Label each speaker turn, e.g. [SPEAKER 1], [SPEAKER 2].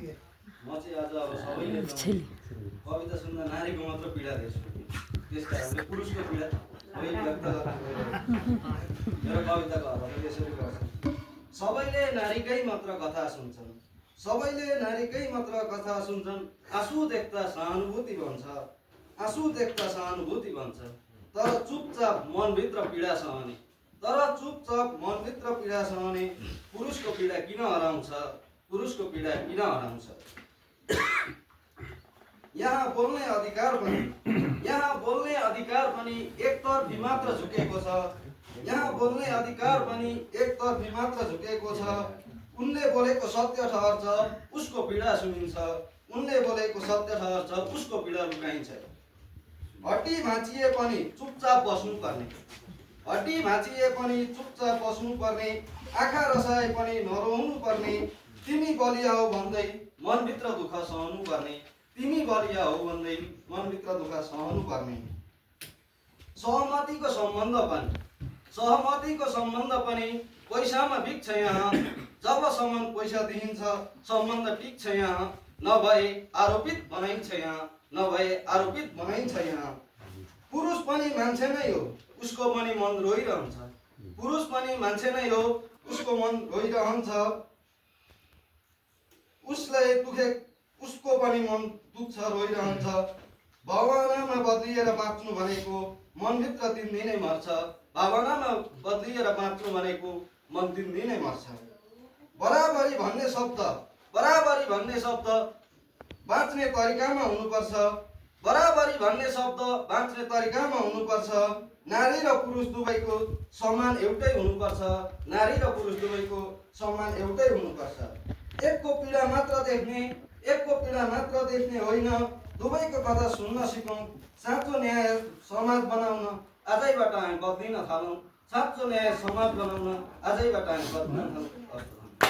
[SPEAKER 1] म चाहिँ आज अब सबैले कविता सुन्दा नारीको मात्र पीडा देख्छु। त्यस कारणले पुरुषको पीडा व्यक्त गर्न मेरो कविताको अर्थ यसरी गर्छ। सबैले नारीकै मात्र कथा सुन्छन्, सबैले नारीकै मात्र कथा सुन्छन्। आँसु देख्दा सहानुभूति भन्छ, आँसु देख्दा सहानुभूति भन्छ। तर चुपचाप मनभित्र पीडा सहने, तर चुपचाप मनभित्र पीडा सहने। पुरुषको पीडा किन हराउँछ, पुरुषको पीडा किन हराउँछ। यहाँ बोल्ने अधिकार पनि, यहाँ बोल्ने अधिकार पनि एकतर्फी मात्र झुकेको छ। यहाँ बोल्ने अधिकार पनि एकतर्फी मात्र झुकेको छ। उनले बोलेको सत्य ठहर्छ, उसको पीडा सुनिन्छ। उनले बोलेको सत्य ठहर्छ, उसको पीडा लुकाइन्छ। हड्डी भाँचिए पनि चुपचाप बस्नुपर्ने, हड्डी भाँचिए पनि चुपचाप बस्नुपर्ने। आँखा रसाए पनि नरोउनु पर्ने। तिमी बलिया हो भन्दै मनभित्र दुःख सहनु पर्ने, तिमी बलिया हो भन्दै मनभित्र दुःख सहनु पर्ने। सहमतिको सम्बन्ध पनि, सहमतिको सम्बन्ध पनि पैसामा बिक्छ यहाँ। जबसम्म पैसा दिइन्छ सम्बन्ध टिक्छ यहाँ। नभए आरोपित बनाइन्छ यहाँ, नभए आरोपित बनाइन्छ यहाँ। पुरुष पनि मान्छे नै हो, उसको पनि मन रोइरहन्छ। पुरुष पनि मान्छे नै हो, उसको मन रोइरहन्छ। उसलाई दुखे, उसको पनि मन दुख्छ, रोइरहन्छ। भावनामा बदलिएर बाँच्नु भनेको मनभित्र दिन दिनै मर्छ। भावनामा बदलिएर बाँच्नु भनेको मन दिन दिनै मर्छ। बराबरी भन्ने शब्द, बराबरी भन्ने शब्द बाँच्ने तरिकामा हुनुपर्छ। बराबरी भन्ने शब्द बाँच्ने तरिकामा हुनुपर्छ। नारी र पुरुष दुवैको सम्मान एउटै हुनुपर्छ। नारी र पुरुष दुवैको सम्मान एउटै हुनुपर्छ। एकको पीडा मात्र देख्ने, एकको पीडा मात्र देख्ने होइन, दुवैको कथा सुन्न सिकौँ। साँचो न्याय समाज बनाउन आजैबाट हामी बदलिन थालौँ। साँचो न्याय समाज बनाउन आजैबाट हामी बदलिन थालौँ।